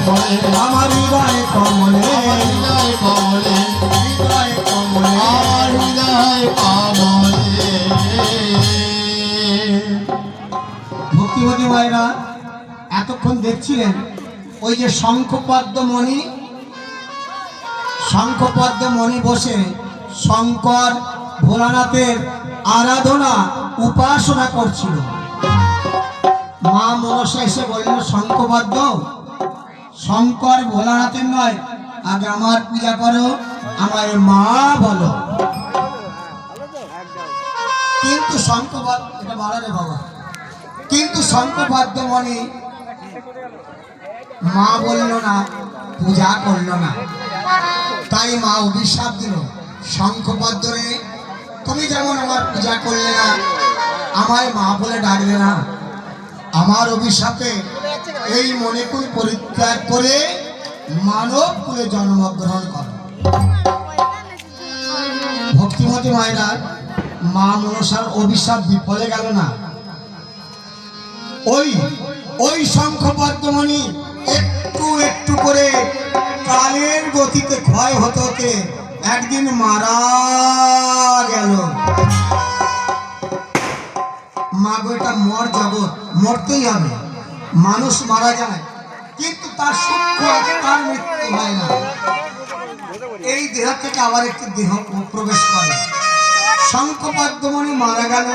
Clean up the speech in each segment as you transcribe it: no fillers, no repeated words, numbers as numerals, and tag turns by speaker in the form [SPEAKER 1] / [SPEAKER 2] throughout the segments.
[SPEAKER 1] কমলে,
[SPEAKER 2] আমার হৃদয় কমলে,
[SPEAKER 1] হৃদয় কমলে,
[SPEAKER 2] হৃদয় কমলে,
[SPEAKER 1] আমার হৃদয় কমলে।
[SPEAKER 2] ভক্তিমতী মায়েরা এতক্ষণ দেখছিলেন ওই যে শঙ্খপদ্মমণি, শঙ্খপদ্মমণি বসে শঙ্কর ভোলানাথের আরাধনা উপাসনা করছিল। মা মনসা এসে বললেন, শঙ্খপদ্ম শঙ্কর ভোলানাথের নয়, আগে আমার পূজা করো, আমায় মা বলো। কিন্তু শঙ্খপদ্ম, এটা বাড়ারে বাবা, কিন্তু শঙ্খপদ্মমণি মা বলল না, পূজা করলো না। তাই মা অভিশাপ দিল, শঙ্খপদ্ম রে, তুমি যেমন আমার পূজা করলে না, আমায় মা বলে ডাকলে না, আমার অভিশাপে এই মণিকুল পরিত্যাগ করে মানব কুলে জন্মগ্রহণ করো। ভক্তিমতী মায়েরা, মা মনসার অভিশাপ বিফলে গেল না। ওই ওই শঙ্খপদ্মমণি একটু একটু করে কালের গতিতে ক্ষয় হতে হতে একদিন মারা গেল। মা গো, এটা মর জগৎ, মরতেই হবে, মানুষ মারা যায়, কিন্তু তার সূক্ষ্ম আত্মার মৃত্যু হয় না। এই দেহ থেকে আবার একটি দেহ প্রবেশ করে। শঙ্খপদ্মমণি মারা গেল,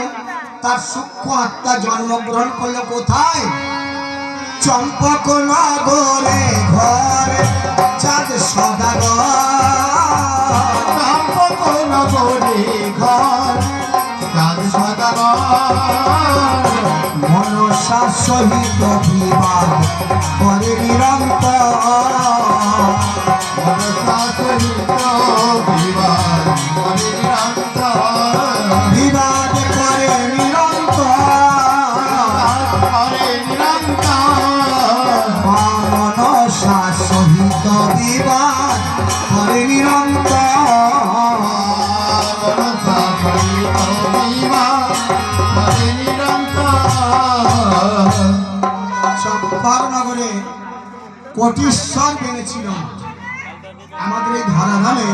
[SPEAKER 2] তার সূক্ষ্ম আত্মা জন্মগ্রহণ করলো কোথায়? চম্পক নগরে ঘরে চাঁদ সদাগর,
[SPEAKER 1] চম্পক নগরে ঘর চাঁদ সদাগর,
[SPEAKER 2] মনসা সহিত বিবাহ করে নিরন্তর,
[SPEAKER 1] মনসা সহিত বিবাহ করে নিরন্তর,
[SPEAKER 2] বিবাদ করে নিরন্তর,
[SPEAKER 1] করে নিরন্তর,
[SPEAKER 2] মনসা সহিত বিবাদ করে নিরন্তর।
[SPEAKER 1] মনসা সহিত বিবাহ করে নিরন্তর।
[SPEAKER 2] চম্পাকনগরে কোটিশ্বর বেড়েছিল। আমাদের এই ধরাধামে